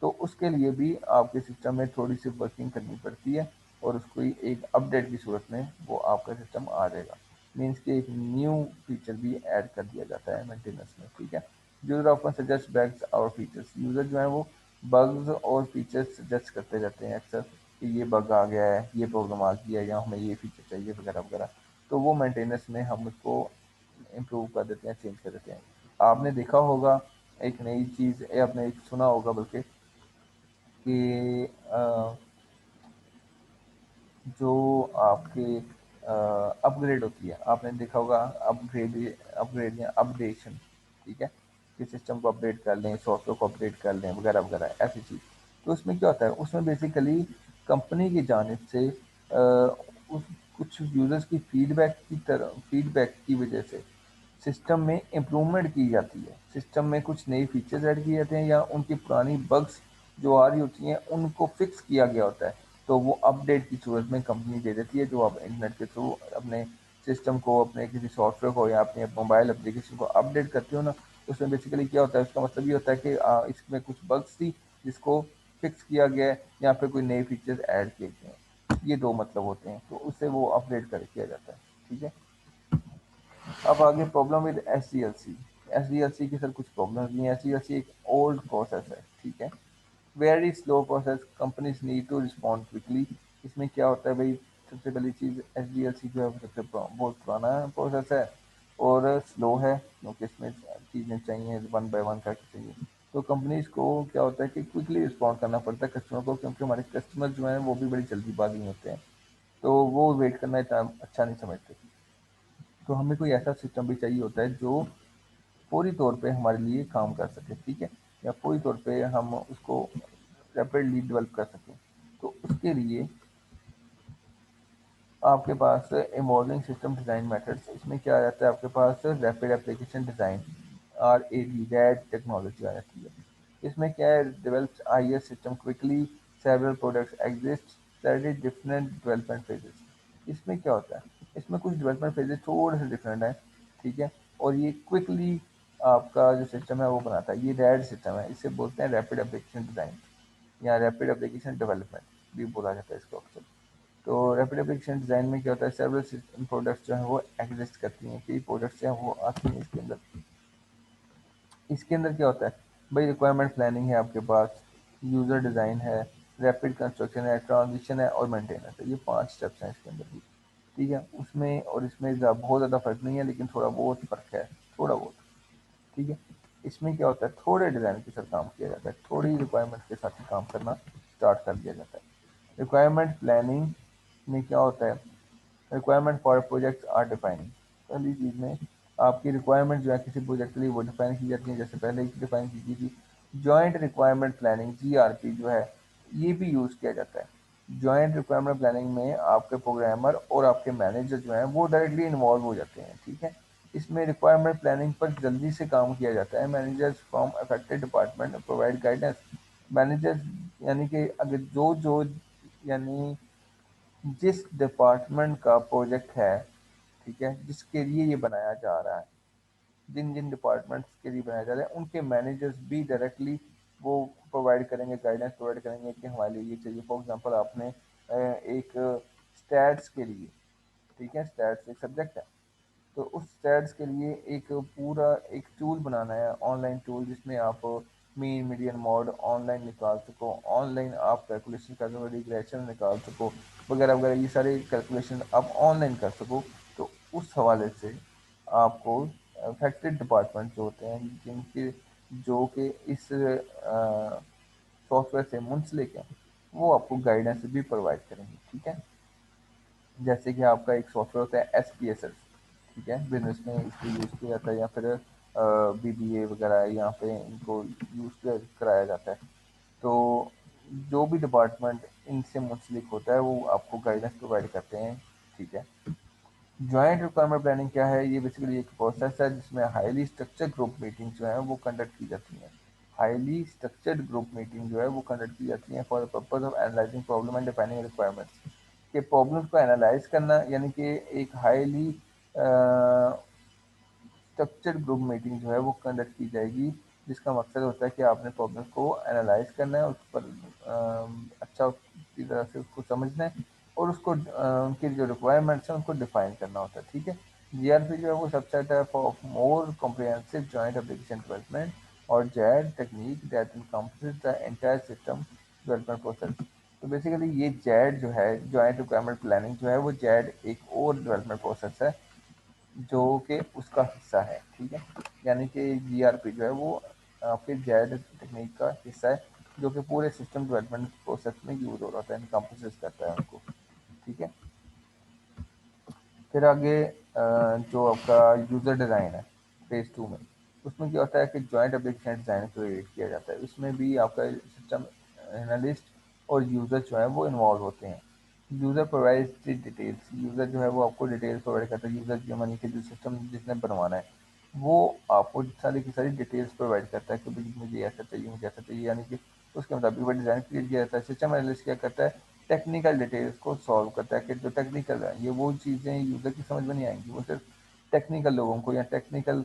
तो उसके लिए भी आपके सिस्टम में थोड़ी सी वर्किंग करनी पड़ती है और उसको एक अपडेट की सूरत में वो आपका सिस्टम आ जाएगा। मीन्स कि एक न्यू फीचर भी ऐड कर दिया जाता है मेंटेनेंस में, ठीक है। यूजर ऑफन सजेस्ट बैग्स और फीचर्स, यूजर जो है वो बग्स और फीचर्स सजेस्ट करते रहते हैं अक्सर कि ये बग आ गया है, ये प्रॉब्लम आ गई है, या हमें ये फीचर चाहिए वगैरह वगैरह। तो वो मेंटेनेंस में हम उसको इम्प्रूव कर देते हैं, चेंज कर देते हैं। आपने देखा होगा एक नई चीज़, आपने एक सुना होगा बल्कि कि जो आपके अपग्रेड होती है, आपने देखा होगा अपग्रेड अपग्रेड या अपडेशन, ठीक है, कि सिस्टम को अपडेट कर लें, सॉफ्टवेयर को अपडेट कर लें वगैरह वगैरह ऐसी चीज़। तो उसमें क्या होता है, उसमें बेसिकली कंपनी की जानिब से उस कुछ यूज़र्स की फीडबैक की वजह से सिस्टम में इम्प्रूवमेंट की जाती है, सिस्टम में कुछ नए फीचर्स ऐड किए जाते हैं, या उनकी पुरानी बग्स जो आ रही होती हैं उनको फिक्स किया गया होता है। तो वो अपडेट की सूरत में कंपनी दे देती है, जो आप इंटरनेट के थ्रू अपने सिस्टम को, अपने किसी सॉफ्टवेयर को या अपने मोबाइल एप्लीकेशन को अपडेट करते हो ना। उसमें बेसिकली क्या होता है, उसका मतलब ये होता है कि इसमें कुछ बग्स थी जिसको फिक्स किया गया है, या फिर कोई नए फीचर्स ऐड किए गए हैं। ये दो मतलब होते हैं, तो उससे वो अपडेट कर किया जाता है, ठीक है। अब आगे problem with S D L C के सर कुछ प्रॉब्लम नहीं है। एस डी एल सी एक ओल्ड प्रोसेस है, ठीक है, very slow process, companies need to respond quickly. इसमें क्या होता है भाई, सबसे पहली चीज़ एच डी एल सी जो है वो बहुत पुराना प्रोसेस है और स्लो है, क्योंकि इसमें चीज़ें चाहिए वन बाय वन करके चाहिए। तो कंपनीज को क्या होता है कि क्विकली रिस्पॉन्ड करना पड़ता है कस्टमर को, क्योंकि हमारे कस्टमर जो हैं वो भी बड़ी जल्दीबाजी में होते हैं, तो वो वेट करना इतना अच्छा नहीं समझते। तो हमें कोई ऐसा सिस्टम भी चाहिए होता है जो फौरी तौर पे हमारे लिए काम कर सके, ठीक है, या फौरी तौर पे हम उसको रैपिडली डेवलप कर सकें। तो उसके लिए आपके पास इवॉल्विंग सिस्टम डिज़ाइन मेथड्स, इसमें क्या आ जाता है आपके पास rapid application design, R A D, RAD technology आ जाती है। इसमें क्या है, develops I S system quickly, several products exist, study different development phases. इसमें क्या होता है, इसमें कुछ डेवलपमेंट फेजेस थोड़े से डिफरेंट हैं, ठीक है, और ये क्विकली आपका जो सिस्टम है वो बनाता है। ये रैड सिस्टम है, इसे बोलते हैं रैपिड एप्लीकेशन डिज़ाइन या रैपिड एप्लीकेशन डेवलपमेंट भी बोला जाता है इसको अक्सर। तो रैपिड एप्लीकेशन डिज़ाइन में क्या होता है, सेवरल सिस्टम प्रोडक्ट्स जो हैं वो एग्जिस्ट करती हैं, कई प्रोडक्ट्स हैं वो आती हैं इसके अंदर। इसके अंदर क्या होता है भाई, रिक्वायरमेंट प्लानिंग है आपके पास, यूज़र डिज़ाइन है, रैपिड कंस्ट्रक्शन है, ट्रांजिशन है और मेंटेनेंस है। ये 5 स्टेप्स हैं इसके अंदर भी, ठीक है। उसमें और इसमें बहुत ज़्यादा फ़र्क नहीं है, लेकिन थोड़ा बहुत फ़र्क है, थोड़ा बहुत, ठीक है। इसमें क्या होता है, थोड़े डिज़ाइन के साथ काम किया जाता है, थोड़ी रिक्वायरमेंट के साथ ही काम करना स्टार्ट कर दिया जाता है। रिक्वायरमेंट प्लानिंग में क्या होता है, requirement for projects are defining. पहली चीज़ में आपकी रिक्वायरमेंट जो है किसी प्रोजेक्ट के लिए वो डिफाइन की जाती है, जैसे पहले ही डिफाइन की गई थी। जॉइंट रिक्वायरमेंट प्लानिंग जीआरपी जो है ये भी यूज़ किया जाता है। जॉइंट रिक्वायरमेंट प्लानिंग में आपके प्रोग्रामर और आपके मैनेजर जो हैं वो डायरेक्टली इन्वॉल्व हो जाते हैं, ठीक है। इसमें रिक्वायरमेंट प्लानिंग पर जल्दी से काम किया जाता है। Managers from affected department provide guidance. Managers यानी कि अगर जो यानी जिस डिपार्टमेंट का प्रोजेक्ट है, ठीक है, जिसके लिए ये बनाया जा रहा है, जिन जिन डिपार्टमेंट्स के लिए बनाया जा रहा है उनके मैनेजर्स भी डायरेक्टली वो प्रोवाइड करेंगे, गाइडेंस प्रोवाइड करेंगे कि हमारे लिए ये चाहिए। फॉर एग्जांपल आपने एक स्टैट्स के लिए, ठीक है, स्टैट्स एक सब्जेक्ट है, तो उस स्टैट्स के लिए एक पूरा एक टूल बनाना है, ऑनलाइन टूल, जिसमें आप मीन मीडियन मोड ऑनलाइन निकाल सको, ऑनलाइन आप कैलकुलेशन कर सको, रिग्रेशन निकाल सको वगैरह वगैरह, ये सारे कैलकुलेशन आप ऑनलाइन कर सको। तो उस हवाले से आपको अफेक्टेड डिपार्टमेंट जो होते हैं, जिनके जो कि इस सॉफ्टवेयर से मुंसलिक है, वो आपको गाइडेंस भी प्रोवाइड करेंगे, ठीक है। जैसे कि आपका एक सॉफ्टवेयर होता है एस पी एस एस, ठीक है, बिजनेस में इसको यूज़ किया जाता है, या फिर बी बी ए वगैरह यहाँ पे इनको यूज़ कराया जाता है। तो जो भी डिपार्टमेंट इनसे मुंसलिक होता है वो आपको गाइडेंस प्रोवाइड करते हैं, ठीक है। जॉइंट रिक्वायरमेंट प्लानिंग क्या है, ये बेसिकली एक प्रोसेस है जिसमें हाईली स्ट्रक्चर्ड ग्रुप मीटिंग जो है वो कंडक्ट की जाती हैं। हाईली स्ट्रक्चर्ड ग्रुप मीटिंग जो है वो कंडक्ट की जाती है for the purpose of analysing problem and defining requirements. के प्रॉब्लम्स को एनालाइज करना, यानी कि एक हाईली स्ट्रक्चर्ड ग्रुप मीटिंग जो है वो कंडक्ट की जाएगी, जिसका मकसद होता है कि आपने प्रॉब्लम को एनालाइज करना है, उस पर अच्छा की तरह से उसको समझना है, और उसको उनकी जो रिक्वायरमेंट्स हैं उनको डिफाइन करना होता है, ठीक है। जीआरपी जो है वो सबसेट है of more comprehensive joint application development और JAD technique that encompasses the entire system development process. तो बेसिकली ये जैड जो है, जॉइंट रिक्वायरमेंट प्लानिंग जो है, वो जैड एक और डेवलपमेंट प्रोसेस है जो कि उसका हिस्सा है, ठीक है। यानी कि जीआरपी जो है वो आपके जैड टेक्निक का हिस्सा है जो कि पूरे सिस्टम डेवलपमेंट प्रोसेस में यूज हो रहा है, इनकम्प्रेस करता है उनको, ठीक है। फिर आगे जो आपका यूज़र डिज़ाइन है फेज़ 2 में, उसमें क्या होता है कि जॉइंट एप्लीकेशन डिज़ाइन क्रिएट किया जाता है। उसमें भी आपका सिस्टम एनालिस्ट और यूज़र जो है वो इन्वॉल्व होते हैं। यूज़र प्रोवाइड डिटेल्स, यूज़र जो है वो आपको डिटेल्स प्रोवाइड करता है। यूज़र जो मानी कि जो सिस्टम जिसने बनवाना है वो आपको सारी की सारी डिटेल्स प्रोवाइड करता है कि भाई मुझे ऐसा चाहिए, मुझे ऐसा चाहिए, यानी कि उसके मुताबिक वो डिज़ाइन क्रिएट किया जाता है। सिस्टम एनालिस्ट क्या करता है, टेक्निकल डिटेल्स को सॉल्व करता है कि जो टेक्निकल है ये वो चीज़ें यूज़र की समझ में नहीं आएंगी, वो सिर्फ टेक्निकल लोगों को या टेक्निकल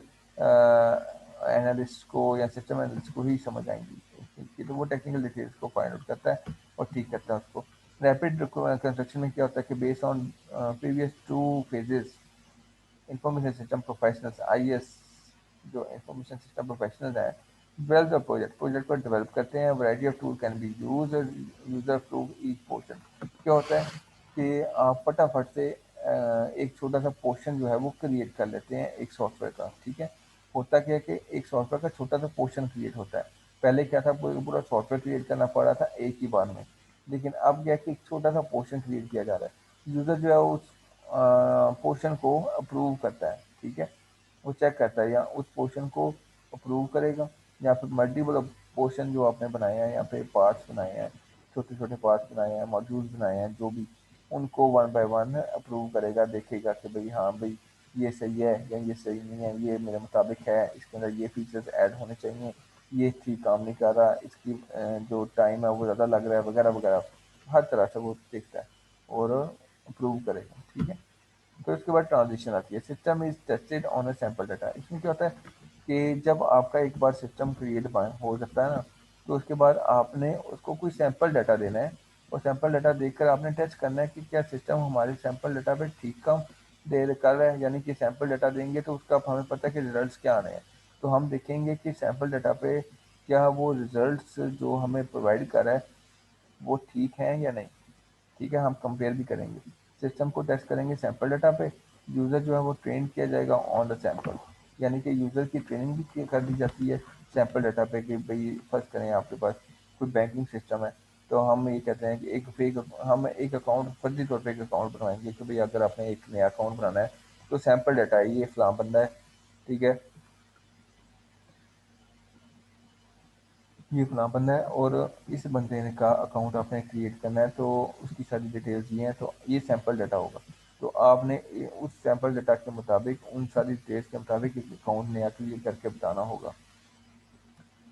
एनालिस्ट को या सिस्टम एनालिस्ट को ही समझ आएंगी। तो वो टेक्निकल डिटेल्स को फाइंड आउट करता है और ठीक करता है उसको। रैपिड कंस्ट्रक्शन में क्या होता है कि based on previous two phases, information system professionals IS, जो इंफॉर्मेशन सिस्टम प्रोफेशनल्स हैं, डेवलप द प्रोजेक्ट, प्रोजेक्ट को डेवलप करते हैं। Variety of tool can be use, user prove each portion. क्या होता है कि आप फटाफट से एक छोटा सा पोर्शन जो है वो क्रिएट कर लेते हैं एक सॉफ्टवेयर का, ठीक है। होता क्या है कि एक सॉफ्टवेयर का छोटा सा पोर्शन क्रिएट होता है। पहले क्या था, पूरा पूरा सॉफ्टवेयर क्रिएट करना पड़ रहा था एक ही बार में, लेकिन अब क्या है कि एक छोटा सा पोर्शन क्रिएट किया जा रहा है। यूजर जो है उस पोर्शन को अप्रूव करता है, ठीक है। वो चेक करता है या उस पोर्शन को अप्रूव करेगा, या फिर मल्टीपल पोर्शन जो आपने बनाए हैं या फिर पार्ट्स बनाए हैं, छोटे छोटे पार्ट्स बनाए हैं, मॉड्यूल्स बनाए हैं, जो भी, उनको वन बाय वन अप्रूव करेगा, देखेगा कि भाई हाँ भाई ये सही है या ये सही नहीं है, ये मेरे मुताबिक है, इसके अंदर ये फीचर्स ऐड होने चाहिए, ये ठीक काम नहीं कर रहा, इसकी जो टाइम है वो ज़्यादा लग रहा है, वगैरह वगैरह। हर तरह से वो देखता है और अप्रूव करेगा, ठीक है। फिर उसके बाद ट्रांजिशन आती है, system is tested on a sample data. इसमें क्या होता है कि जब आपका एक बार सिस्टम क्रिएट हो जाता है ना, तो उसके बाद आपने उसको कोई सैंपल डाटा देना है, और सैंपल डाटा देखकर आपने टेस्ट करना है कि क्या सिस्टम हमारे सैंपल डाटा पे ठीक काम दे कर रहा है। यानी कि सैंपल डाटा देंगे तो उसका हमें पता है कि रिजल्ट्स क्या आने हैं, तो हम देखेंगे कि सैंपल डाटा पे क्या वो रिजल्ट्स जो हमें प्रोवाइड कर रहा है वो ठीक है या नहीं, ठीक है। हम कंपेयर भी करेंगे, सिस्टम को टेस्ट करेंगे सैंपल डाटा पे। यूज़र जो है वो ट्रेन किया जाएगा ऑन द सैंपल, यानी कि यूज़र की ट्रेनिंग भी कर दी जाती है सैंपल डाटा पे कि भाई फर्स्ट करें आपके पास कोई बैंकिंग सिस्टम है, तो हम ये कहते हैं कि हम एक अकाउंट फर्जी तौर पे एक अकाउंट बनवाएंगे कि भाई अगर आपने एक नया अकाउंट बनाना है तो सैंपल डाटा है ये फलां बंदा है, ठीक है, ये फलां बंदा है और इस बंदे ने का अकाउंट आपने क्रिएट करना है, तो उसकी सारी डिटेल्स ये हैं, तो ये सैंपल डाटा होगा। तो आपने उस सैंपल डाटा के मुताबिक उन सारी डिटेल्स के मुताबिक एक अकाउंट नया क्रिएट करके बताना होगा।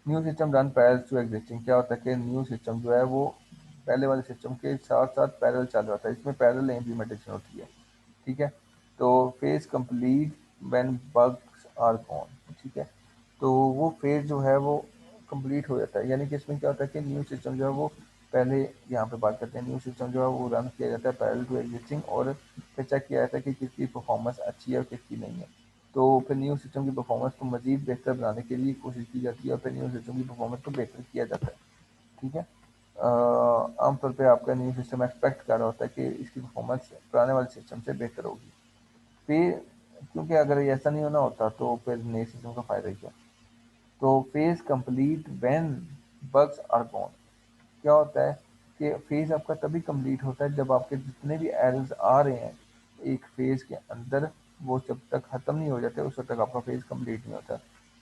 New system run parallel to existing, क्या होता है कि न्यू सिस्टम जो है वो पहले वाले सिस्टम के साथ साथ पैरेलल चल रहा था, इसमें पैरेलल इम्प्लीमेंटेशन होती है, ठीक है। तो phase complete when bugs are gone, ठीक है। तो वो फेज जो है वो कंप्लीट हो जाता है, यानी कि इसमें क्या होता है कि न्यू सिस्टम जो है वो पहले, यहाँ पे बात करते हैं, न्यू सिस्टम जो है वो रन किया जाता है पैरेलल टू एग्जिस्टिंग, और फिर चेक किया जाता है कि किसकी परफॉर्मेंस अच्छी है और किसकी नहीं है। तो फिर न्यू सिस्टम की परफॉर्मेंस को मजीद बेहतर बनाने के लिए कोशिश की जाती है और फिर न्यू सिस्टम की परफॉर्मेंस को बेहतर किया जाता है, ठीक है। आमतौर पे आपका न्यू सिस्टम एक्सपेक्ट कर रहा होता है कि इसकी परफॉर्मेंस पुराने वाले सिस्टम से बेहतर होगी। फिर क्योंकि अगर ये ऐसा नहीं होना होता तो फिर नए सिस्टम का फ़ायदा ही क्या। तो phase complete when bugs are gone, क्या होता है कि फेज आपका तभी कंप्लीट होता है जब आपके जितने भी एरर्स आ रहे हैं एक फेज के अंदर, वो जब तक ख़त्म नहीं हो जाते उस वक्त तक आपका फेज कंप्लीट नहीं होता।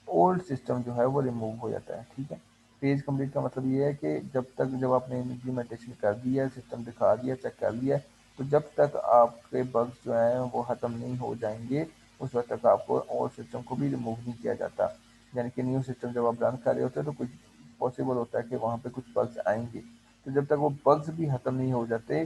ओल्ड सिस्टम जो है वो रिमूव हो जाता है, ठीक है। फेज कंप्लीट का मतलब ये है कि जब आपने इम्प्लीमेंटेशन कर दिया, सिस्टम दिखा दिया, चेक कर लिया, तो जब तक आपके बग्स जो हैं वो ख़त्म नहीं हो जाएंगे उस वक्त तक आपको ओल्ड सिस्टम को भी रिमूव नहीं किया जाता। यानी कि न्यू सिस्टम जब आप रन कर रहे होते हैं तो कुछ पॉसिबल होता है कि वहाँ पे कुछ बग्स आएंगे, तो जब तक वो बग्स भी ख़त्म नहीं हो जाते